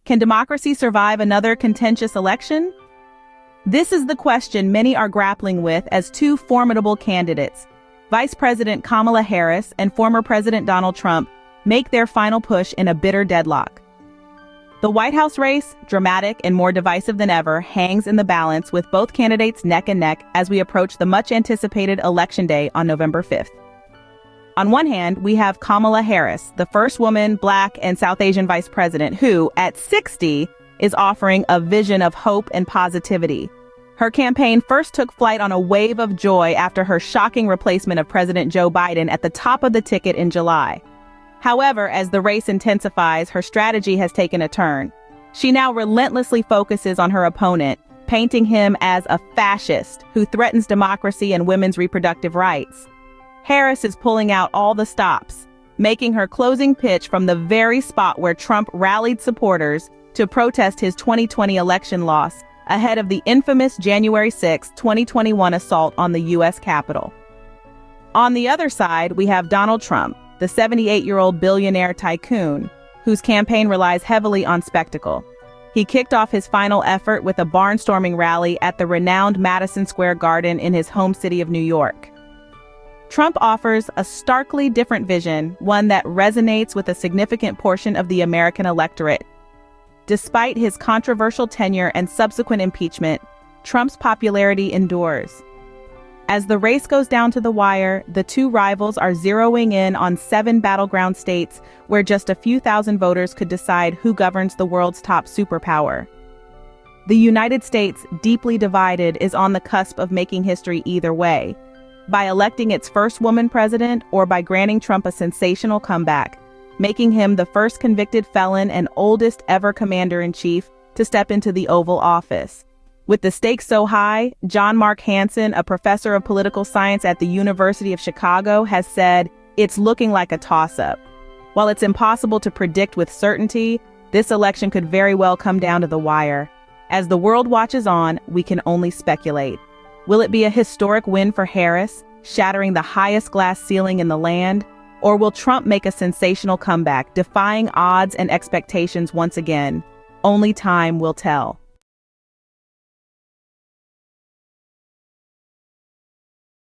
Can democracy survive another contentious election? This is the question many are grappling with as two formidable candidates, Vice President Kamala Harris and former President Donald Trump, make their final push in a bitter deadlock. The White House race, dramatic and more divisive than ever, hangs in the balance with both candidates neck and neck as we approach the much-anticipated Election Day on November 5th. On one hand, we have Kamala Harris, the first woman, Black, and South Asian vice president who, at 60, is offering a vision of hope and positivity. Her campaign first took flight on a wave of joy after her shocking replacement of President Joe Biden at the top of the ticket in July. However, as the race intensifies, her strategy has taken a turn. She now relentlessly focuses on her opponent, painting him as a fascist who threatens democracy and women's reproductive rights. Harris is pulling out all the stops, making her closing pitch from the very spot where Trump rallied supporters to protest his 2020 election loss ahead of the infamous January 6, 2021 assault on the U.S. Capitol. On the other side, we have Donald Trump, the 78-year-old billionaire tycoon, whose campaign relies heavily on spectacle. He kicked off his final effort with a barnstorming rally at the renowned Madison Square Garden in his home city of New York. Trump offers a starkly different vision, one that resonates with a significant portion of the American electorate. Despite his controversial tenure and subsequent impeachment, Trump's popularity endures. As the race goes down to the wire, the two rivals are zeroing in on 7 battleground states where just a few thousand voters could decide who governs the world's top superpower. The United States, deeply divided, is on the cusp of making history either way, by electing its first woman president or by granting Trump a sensational comeback, making him the first convicted felon and oldest ever commander-in-chief to step into the Oval Office. With the stakes so high, John Mark Hansen, a professor of political science at the University of Chicago, has said, "It's looking like a toss-up." While it's impossible to predict with certainty, this election could very well come down to the wire. As the world watches on, we can only speculate. Will it be a historic win for Harris, shattering the highest glass ceiling in the land? Or will Trump make a sensational comeback, defying odds and expectations once again? Only time will tell.